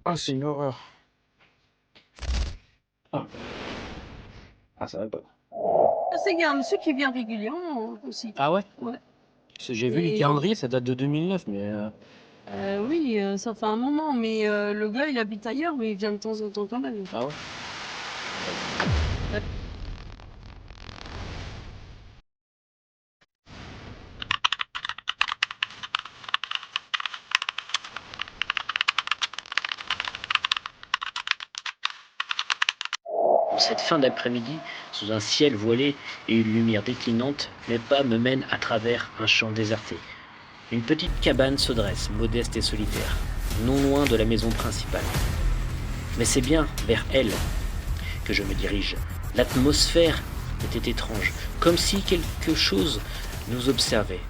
Ah, c'est une horreur. Ah, ah ça va pas. Je sais qu'il y a un monsieur qui vient régulièrement aussi. Ah ouais? Ouais. Parce que j'ai vu les Et calendriers, ça date de 2009, mais... oui, ça fait un moment, mais le gars il habite ailleurs, mais il vient de temps en temps quand même. Ah ouais? Cette fin d'après-midi, sous un ciel voilé et une lumière déclinante, mes pas me mènent à travers un champ déserté. Une petite cabane se dresse, modeste et solitaire, non loin de la maison principale. Mais c'est bien vers elle que je me dirige. L'atmosphère était étrange, comme si quelque chose nous observait.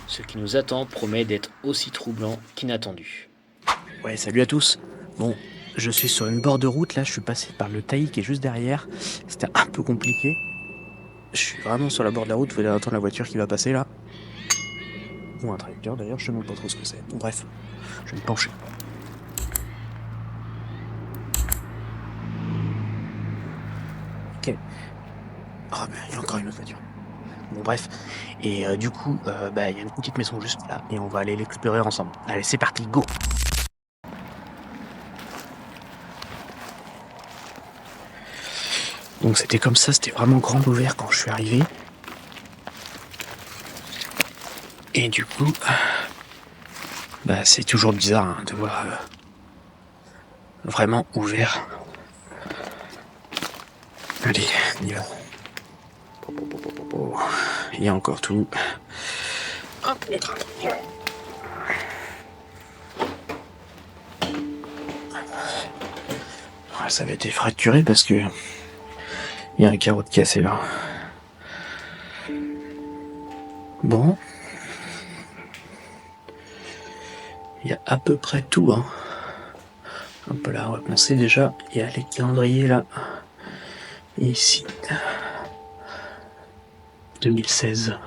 Ce qui nous attend promet d'être aussi troublant qu'inattendu. Ouais, salut à tous. Bon, je suis sur une bord de route, là, je suis passé par le taillis qui est juste derrière. C'était un peu compliqué. Je suis vraiment sur la bord de la route, faut attendre la voiture qui va passer là. Ou un tracteur d'ailleurs, je sais même pas trop ce que c'est. Bon, bref, je vais me pencher. Ok. Ah ben, il y a encore une autre voiture. Bon bref, et du coup, bah il y a une petite maison juste là, et on va aller l'explorer ensemble. Allez, c'est parti, go! Donc c'était comme ça, c'était vraiment grand ouvert quand je suis arrivé. Et du coup, bah c'est toujours bizarre hein, de voir vraiment ouvert. Allez, on y va. Il y a encore tout. Hop, on train. Ouais, ça avait été fracturé parce que il y a un carreau de cassé là. Bon. Il y a à peu près tout hein. Hop là, on va commencer déjà. Il y a les calendriers là. Et ici. 2016.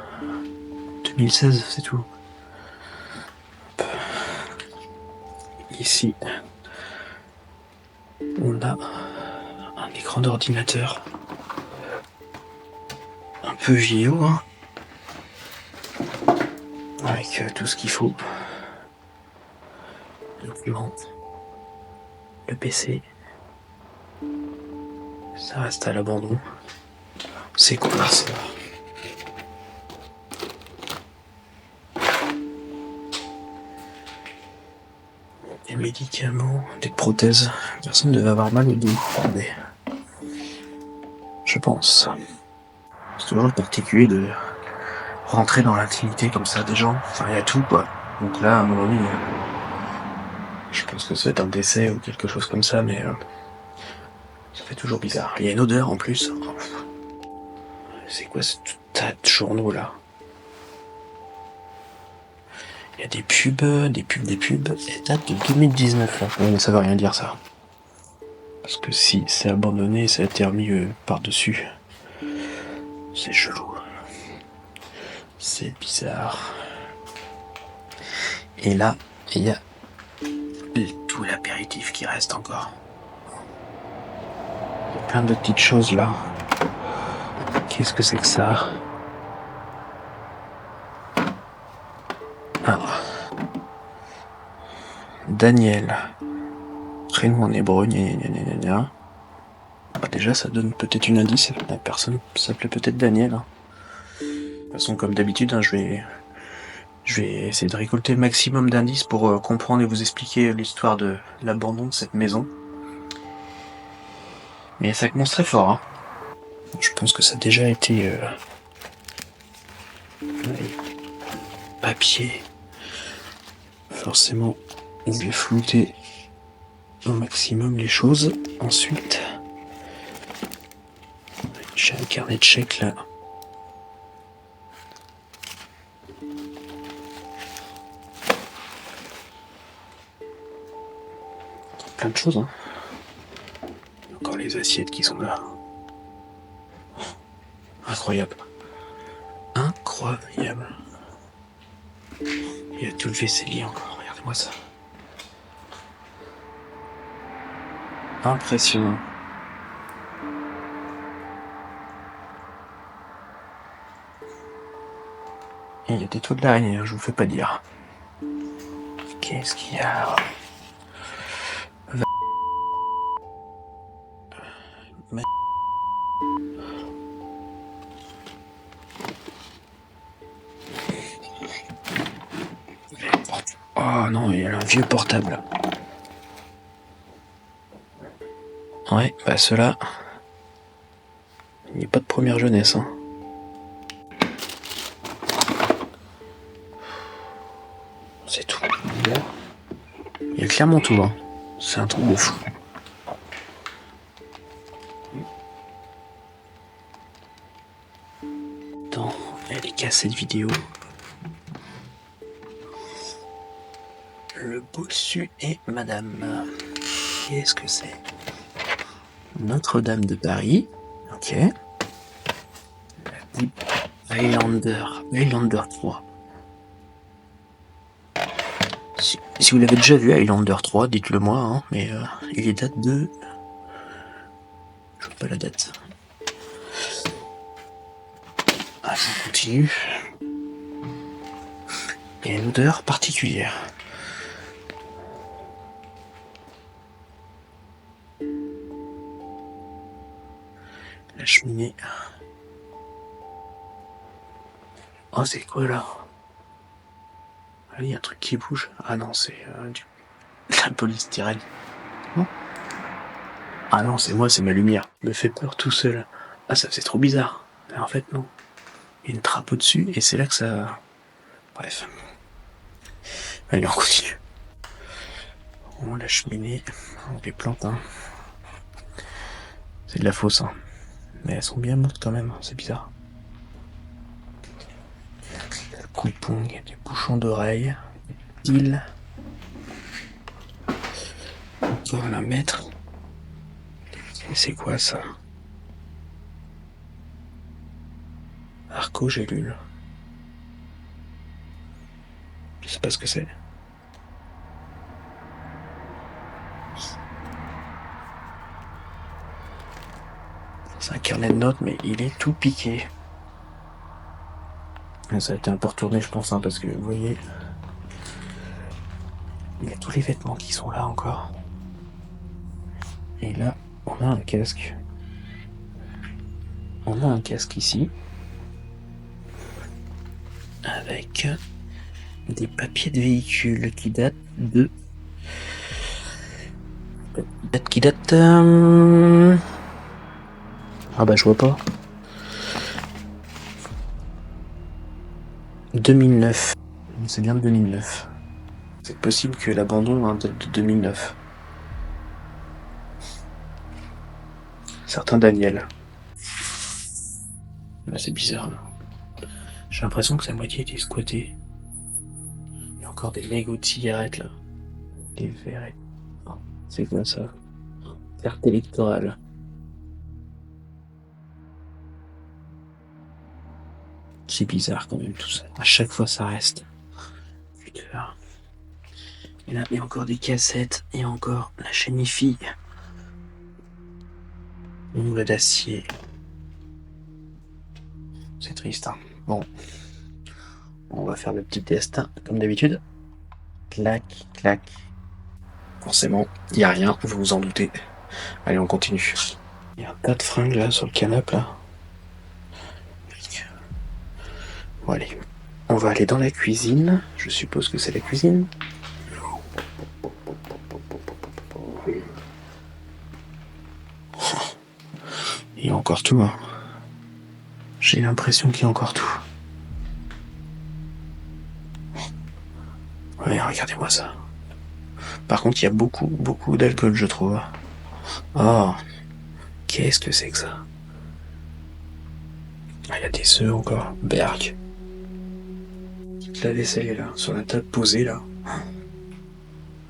2016, c'est tout. Hop. Ici, on a un écran d'ordinateur. Un peu vieillot, hein. Avec tout ce qu'il faut. L'imprimante. Le PC. Ça reste à l'abandon. C'est quoi ça? Des médicaments, des prothèses. Personne ne devait avoir mal au dos. Attendez. Je pense. C'est toujours le particulier de rentrer dans l'intimité comme ça des gens. Enfin, il y a tout, quoi. Donc là, à un moment donné, je pense que c'est un décès ou quelque chose comme ça, mais ça fait toujours bizarre. Il y a une odeur en plus. C'est quoi ce tas de journaux là? Il y a des pubs, des pubs, des pubs. Et date de 2019 là. Ouais, mais ça veut rien dire ça. Parce que si c'est abandonné, ça a été remis par-dessus. C'est chelou. C'est bizarre. Et là, il y a tout l'apéritif qui reste encore. Il y a plein de petites choses là. Qu'est-ce que c'est que ça? Ah. Daniel. Prénom en hébreu, gna gna gna gna gna. Bah déjà, ça donne peut-être une indice. La personne s'appelait peut-être Daniel. Hein. De toute façon, comme d'habitude, hein, je vais essayer de récolter le maximum d'indices pour comprendre et vous expliquer l'histoire de l'abandon de cette maison. Mais ça commence très fort. Hein. Je pense que ça a déjà été papier. Forcément, je vais flouter au maximum les choses. Ensuite, j'ai un carnet de chèques là. Plein de choses. Hein. Encore les assiettes qui sont là. Incroyable. Incroyable. Il y a tout le vaisselier encore, regardez-moi ça. Impressionnant. Et il y a des toits de l'araignée, je vous fais pas dire. Qu'est-ce qu'il y a? Oh non, il y a un vieux portable. Ouais, bah ceux-là, il n'y a pas de première jeunesse. Hein. C'est tout. Il y a clairement tout. Hein. C'est un truc de fou. Attends, elle est cassée de vidéo. Le bossu et madame. Qu'est-ce que c'est? Notre-Dame de Paris. Ok. Highlander 3. Si vous l'avez déjà vu, Highlander 3, dites-le moi, hein, mais il est date de... Je vois pas la date. Ah, on continue. Il y a une odeur particulière. La cheminée. Oh, c'est quoi là? Ah, il y a un truc qui bouge. Ah non, c'est la polystyrène. Non. Ah non, c'est moi, c'est ma lumière. Me fait peur tout seul. Ah, ça c'est trop bizarre. Mais en fait, non. Il y a une trappe au-dessus et c'est là que ça... Bref. Allez, on continue. Oh, la cheminée. Oh, les plantes, hein. C'est de la fausse, hein. Mais elles sont bien mortes quand même, c'est bizarre. Le coupon, il y a des bouchons d'oreilles. Île. Encore un mètre. C'est quoi ça? Arco-gélule. Je sais pas ce que c'est. C'est un carnet de notes, mais il est tout piqué. Ça a été un peu retourné, je pense, hein, parce que vous voyez, il y a tous les vêtements qui sont là encore. Et là, on a un casque. On a un casque ici, avec des papiers de véhicule qui datent de... Ah bah je vois pas. 2009. C'est bien de 2009. C'est possible que l'abandon date de 2009. Certain Daniel. Là c'est bizarre. J'ai l'impression que sa moitié était squattée. Il y a encore des mégots de cigarettes là. Des verres. Oh, c'est quoi ça? Carte électorale. C'est bizarre quand même tout ça. À chaque fois ça reste. Putain. Et là, il y a encore des cassettes et encore la chaîne IFI. Ongle d'acier. C'est triste, hein. Bon. On va faire le petit test, hein, comme d'habitude. Clac, clac. Forcément, il n'y a rien, vous vous en doutez. Allez, on continue. Il y a un tas de fringues là sur le canapé là. Bon, allez. On va aller dans la cuisine. Je suppose que c'est la cuisine. Il y a encore tout, hein. J'ai l'impression qu'il y a encore tout. Ouais, regardez-moi ça. Par contre, il y a beaucoup d'alcool, je trouve. Oh, qu'est-ce que c'est que ça? Ah, il y a des œufs encore. Berg. La vaisselle est là, sur la table posée là.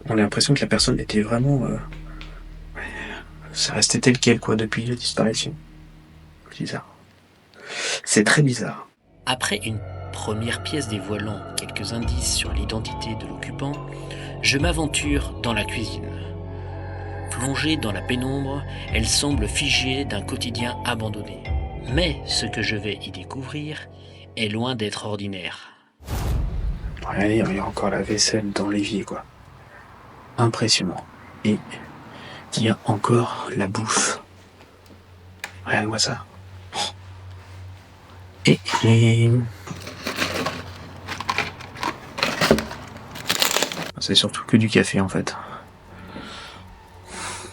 On a l'impression que la personne était vraiment... ça restait tel quel, quoi, depuis la disparition. Bizarre. C'est très bizarre. Après une première pièce dévoilant quelques indices sur l'identité de l'occupant, je m'aventure dans la cuisine. Plongée dans la pénombre, elle semble figée d'un quotidien abandonné. Mais ce que je vais y découvrir est loin d'être ordinaire. Regardez, il y a encore la vaisselle dans l'évier, quoi. Impressionnant. Et il y a encore la bouffe. Regarde-moi ça. Et... C'est surtout que du café, en fait.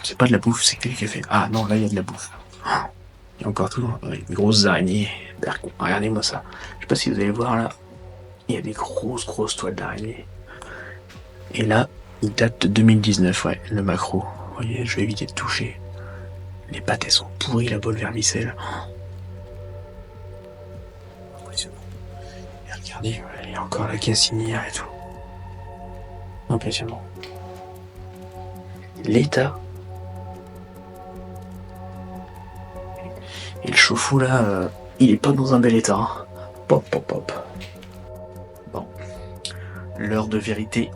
C'est pas de la bouffe, c'est que du café. Ah non, là, il y a de la bouffe. Il y a encore tout. Des grosses araignées. Regardez-moi ça. Je sais pas si vous allez voir, là. Il y a des grosses toiles d'araignée. Et là, il date de 2019, ouais, le macro. Vous voyez, je vais éviter de toucher. Les pâtes, elles sont pourries, la bolle vermicelle. Impressionnant. Et regardez, il y a encore la cassinière et tout. Impressionnant. L'état. Et le chauffe-eau, là, il est pas dans un bel état. Hein. Pop. Bon. L'heure de vérité.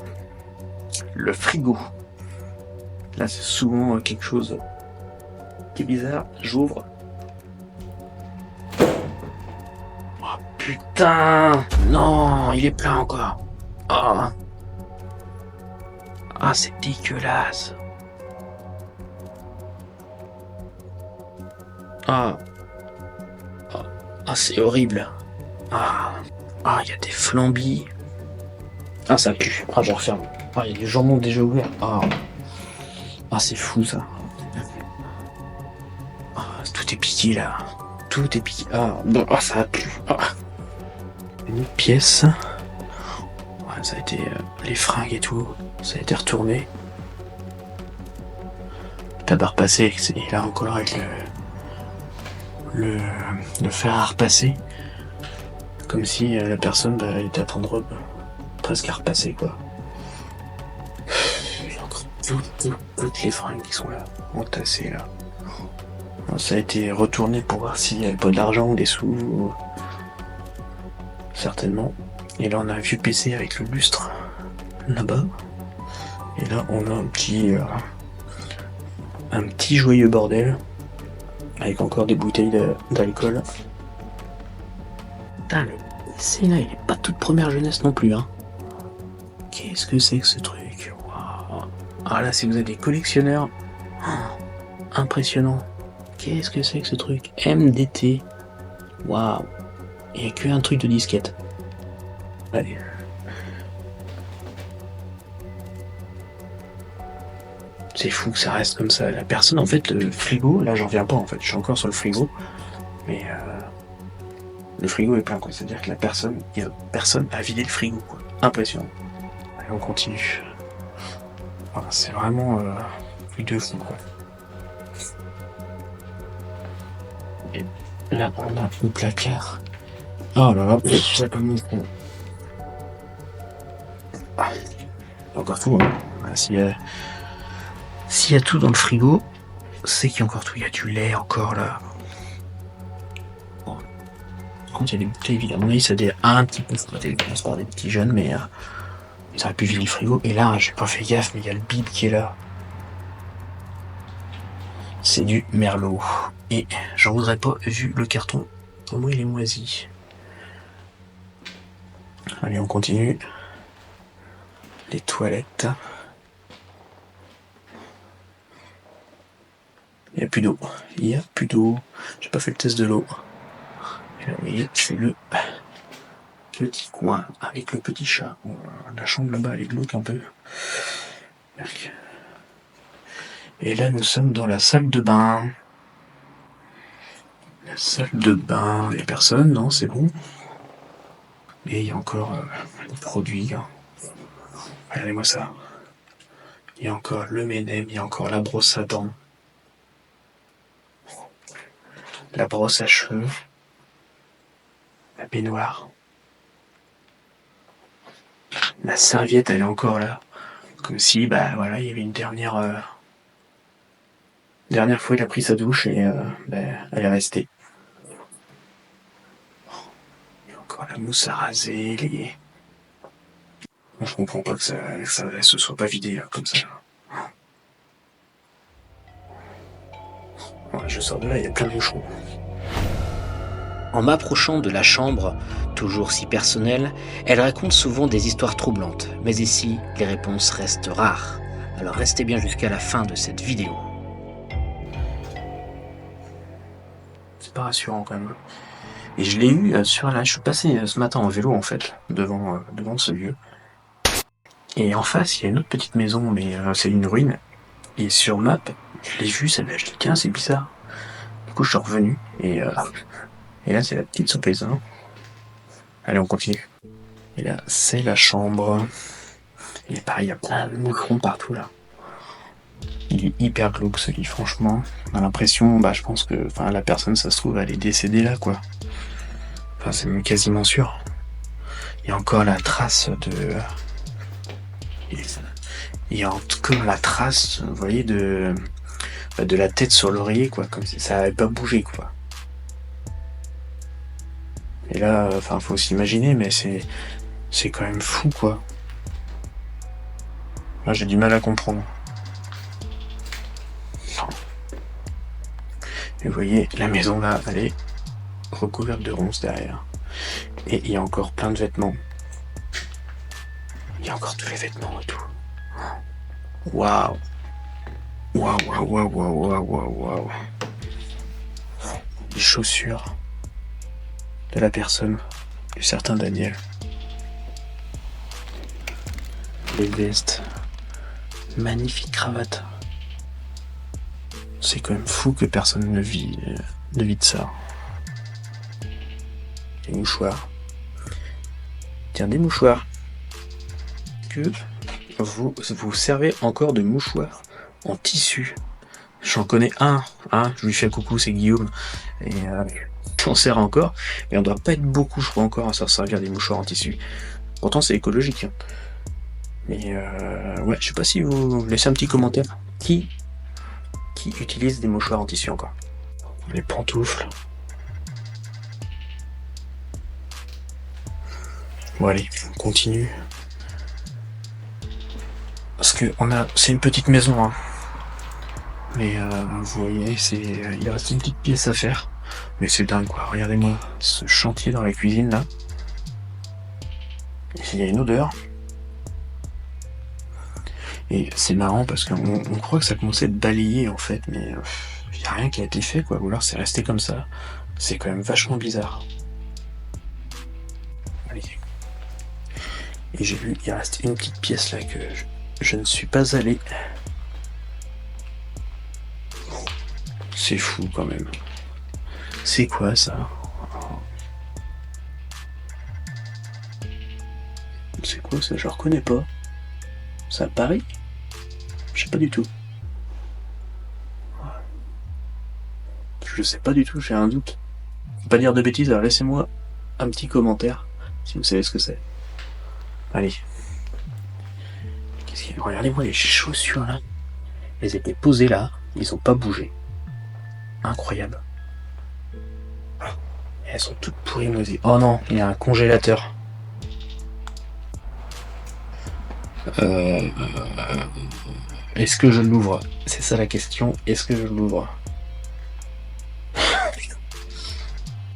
Le frigo. Là, c'est souvent quelque chose qui est bizarre. J'ouvre. Oh putain! Non, il est plein encore. Ah, c'est dégueulasse. Ah, c'est horrible. Ah, il y a des flambis. Ah, ça pue. Ah, je referme. Ah, il y a du jambon déjà ouvert. Ah, c'est fou ça. Ah, tout est piqué là. Tout est piqué. Bon, ça a plu. Une pièce. Ouais, ça a été les fringues et tout. Ça a été retourné. Tabac repassé. Et là encore avec le fer à repasser. Comme si la personne était à prendre presque à repasser quoi. Il y a encore toutes les fringues qui sont là, entassées là. Ça a été retourné pour voir s'il n'y avait pas de l'argent ou des sous. Certainement. Et là on a un vieux PC avec le lustre là-bas. Et là on a un petit joyeux bordel. Avec encore des bouteilles d'alcool. Putain, le PC là, il est pas toute première jeunesse non plus, hein. Qu'est-ce que c'est que ce truc? Waouh. Ah là, si vous êtes des collectionneurs, impressionnant. Qu'est-ce que c'est que ce truc? MDT. Waouh. Il n'y a qu'un truc de disquette. Allez. C'est fou que ça reste comme ça. La personne, en fait, le frigo, là j'en reviens pas en fait, je suis encore sur le frigo. Mais le frigo est plein quoi, c'est-à-dire que il y a personne à vider le frigo quoi. Impressionnant. Allez, on continue. Voilà, c'est vraiment truc de fou quoi. Et là on a le placard. Oh là là, j'ai pas mis le fond. Encore tout hein. Voilà, s'il y a tout dans le frigo, c'est qu'il y a encore tout. Il y a du lait encore là. Bon. Par contre, il y a des bouteilles vides. À mon avis, ça doit un petit peu exploité par des petits jeunes, mais ils auraient pu vider le frigo. Et là, j'ai pas fait gaffe, mais il y a le bib qui est là. C'est du merlot. Et j'en voudrais pas, vu le carton. Au moins, il est moisi. Allez, on continue. Les toilettes. Il n'y a plus d'eau. J'ai pas fait le test de l'eau. Et là, vous voyez, c'est le petit coin avec le petit chat. La chambre là-bas, elle est glauque un peu. Et là, nous sommes dans la salle de bain. La salle de bain. Il n'y a personne, non, c'est bon. Et il y a encore des produits. Hein. Regardez-moi ça. Il y a encore le M&M, il y a encore la brosse à dents. La brosse à cheveux. La baignoire. La serviette, elle est encore là. Comme si, voilà, il y avait une dernière fois, il a pris sa douche et elle est restée. Il y a encore la mousse à raser, Je comprends pas que ça se soit pas vidé là, comme ça. Ouais, je sors de là, il y a plein de moucherons. En m'approchant de la chambre, toujours si personnelle, elle raconte souvent des histoires troublantes, mais ici, les réponses restent rares. Alors restez bien jusqu'à la fin de cette vidéo. C'est pas rassurant quand même. Et je l'ai eu je suis passé ce matin en vélo en fait, devant ce lieu. Et en face, il y a une autre petite maison, mais c'est une ruine. Et sur map, je l'ai vue celle-là, je dis tiens, c'est bizarre. Du coup, je suis revenu, et là, c'est la petite surprise. Hein. Allez, on continue. Et là, c'est la chambre. Et pareil, il y a plein de moucherons partout là. Il est hyper glauque ce lit, franchement. On a l'impression, je pense que la personne, ça se trouve, elle est décédée là, quoi. Enfin, c'est même quasiment sûr. Il y a encore la trace de. Il y a encore la trace, vous voyez, de la tête sur l'oreiller, quoi. Comme si ça avait pas bougé, quoi. Et là, faut s'imaginer, mais c'est quand même fou, quoi. Là, j'ai du mal à comprendre. Et vous voyez, la maison là, elle est recouverte de ronces derrière. Et il y a encore plein de vêtements. Il y a encore tous les vêtements et tout. Waouh! Waouh, waouh, waouh, waouh, waouh, waouh, waouh. Les chaussures de la personne, du certain Daniel. Les vestes. Magnifique cravate. C'est quand même fou que personne ne vit de ça. Les mouchoirs. Tiens, des mouchoirs. Que vous servez encore de mouchoirs en tissu? J'en connais un, je lui fais coucou, c'est Guillaume. Et on sert encore, mais on doit pas être beaucoup, je crois, encore à se servir des mouchoirs en tissu. Pourtant, c'est écologique. Hein. Mais ouais, je sais pas si vous laissez un petit commentaire. Qui utilise des mouchoirs en tissu encore? Les pantoufles. Bon allez, on continue. Parce que c'est une petite maison, hein. Mais vous voyez, il reste une petite pièce à faire. Mais c'est dingue quoi, regardez-moi ce chantier dans la cuisine là. Il y a une odeur. Et c'est marrant parce qu'on croit que ça commençait à être balayé en fait, mais il n'y a rien qui a été fait quoi, ou alors c'est resté comme ça. C'est quand même vachement bizarre. Allez. Et j'ai vu, il reste une petite pièce là que je ne suis pas allé. C'est fou quand même. C'est quoi ça? C'est quoi ça? Je reconnais pas. Ça Paris? Je sais pas du tout. Je sais pas du tout, j'ai un doute. Faut pas dire de bêtises, alors laissez-moi un petit commentaire si vous savez ce que c'est. Allez. Qu'est-ce qu'il y a? Regardez-moi les chaussures là. Elles étaient posées là, ils ont pas bougé. Incroyable. Et elles sont toutes pourries moisies. Oh non, il y a un congélateur. Est-ce que je l'ouvre? C'est ça la question. Est-ce que je l'ouvre?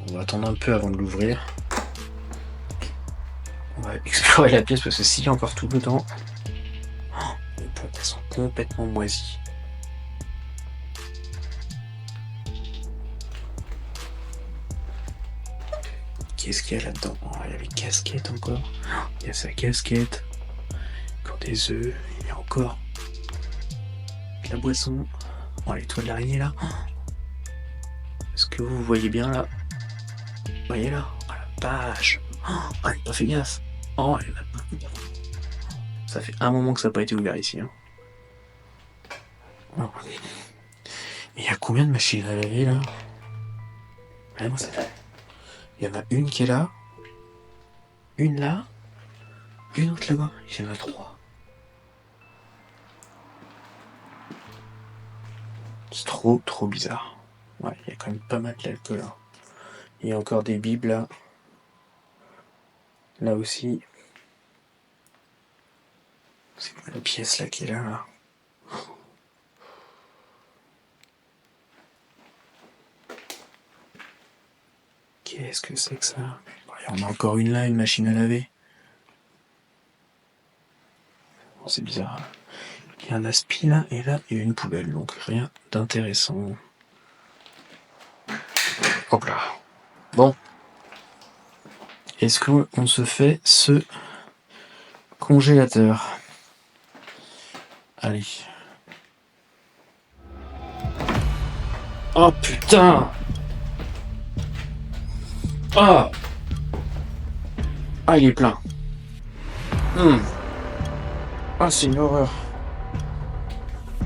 On va attendre un peu avant de l'ouvrir. On va explorer la pièce parce que s'il y a encore tout dedans, les pompes elles sont complètement moisies. Qu'est-ce qu'il y a là-dedans? Oh, il y a les casquettes encore. Il y a sa casquette. Encore des œufs. Il y a encore de la boisson. Oh, les toiles d'araignée là. Est-ce que vous voyez bien là? Vous voyez là? Oh la vache! Oh, elle a pas fait gaffe! Oh, elle a pas fait gaffe! Ça fait un moment que ça n'a pas été ouvert ici. Hein. Oh. Il y a combien de machines à laver là? Il y en a une qui est là, une là, une autre là-bas. Il y en a 3. C'est trop bizarre. Ouais, il y a quand même pas mal d'alcool là. Il y a encore des bibles là. Là aussi. C'est quoi la pièce là qui est là? Qu'est-ce que c'est que ça? Il y en a encore une là, une machine à laver. Bon, c'est bizarre. Il y a un aspi là, et là, il y a une poubelle, donc rien d'intéressant. Hop là. Bon. Est-ce qu'on se fait ce congélateur? Allez. Oh putain! Ah! Ah, il est plein. Ah, c'est une horreur.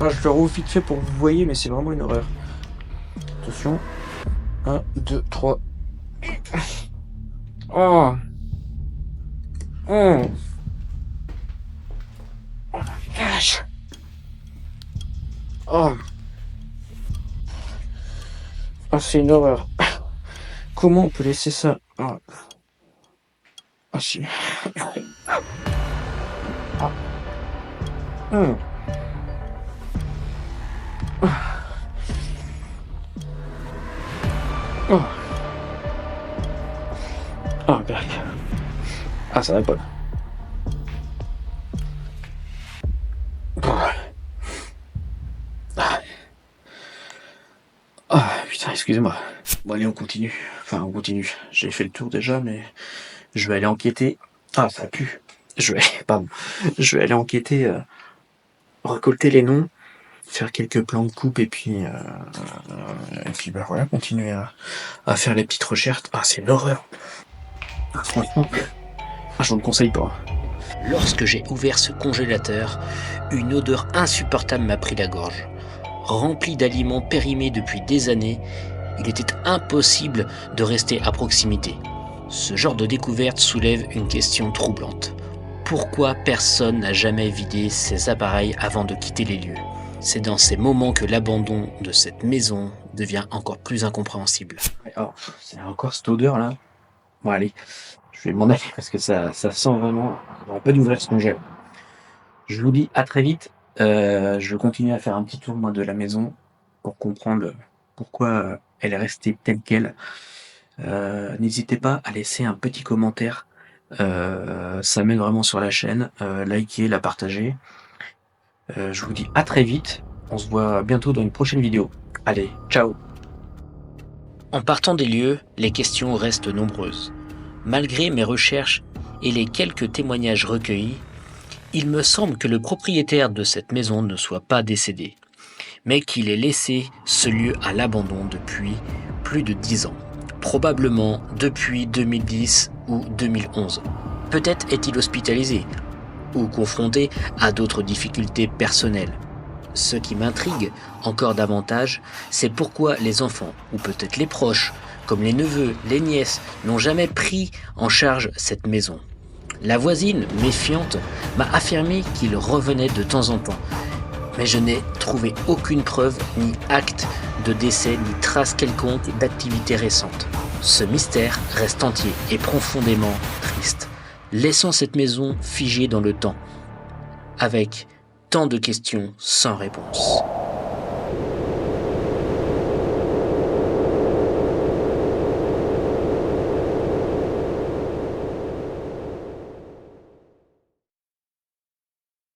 Ah, je le rouvre vite fait pour que vous voyez, mais c'est vraiment une horreur. Attention. 1, 2, 3. Oh! Oh! Oh la vache! Oh! Ah, c'est une horreur. Comment on peut laisser ça? Ah, ah si. Ah. Oh. Ah, berk. Ah, ça va pas. Ah, putain, excusez-moi. Bon, allez, on continue. Enfin, on continue. J'ai fait le tour déjà, mais je vais aller enquêter. Ah, ça pue. Pardon. Je vais aller enquêter, récolter les noms, faire quelques plans de coupe et puis bah voilà, continuer à faire les petites recherches. Ah, c'est une horreur. Ah, franchement, je vous le conseille pas. Lorsque j'ai ouvert ce congélateur, une odeur insupportable m'a pris la gorge. Rempli d'aliments périmés depuis des années, il était impossible de rester à proximité. Ce genre de découverte soulève une question troublante. Pourquoi personne n'a jamais vidé ces appareils avant de quitter les lieux? C'est dans ces moments que l'abandon de cette maison devient encore plus incompréhensible. Oh, c'est encore cette odeur là. Bon, allez, je vais m'en aller parce que ça sent vraiment. On va pas d'ouvrir ce congèle. Je vous dis à très vite. Je vais continuer à faire un petit tour moi de la maison pour comprendre pourquoi elle est restée telle quelle. N'hésitez pas à laisser un petit commentaire. Ça m'aide vraiment sur la chaîne. Likez, la partagez. Je vous dis à très vite. On se voit bientôt dans une prochaine vidéo. Allez, ciao! En partant des lieux, les questions restent nombreuses. Malgré mes recherches et les quelques témoignages recueillis, il me semble que le propriétaire de cette maison ne soit pas décédé, mais qu'il ait laissé ce lieu à l'abandon depuis plus de 10 ans, probablement depuis 2010 ou 2011. Peut-être est-il hospitalisé ou confronté à d'autres difficultés personnelles. Ce qui m'intrigue encore davantage, c'est pourquoi les enfants, ou peut-être les proches, comme les neveux, les nièces, n'ont jamais pris en charge cette maison. La voisine, méfiante, m'a affirmé qu'il revenait de temps en temps, mais je n'ai trouvé aucune preuve ni acte de décès ni trace quelconque d'activité récente. Ce mystère reste entier et profondément triste. Laissons cette maison figée dans le temps, avec tant de questions sans réponse.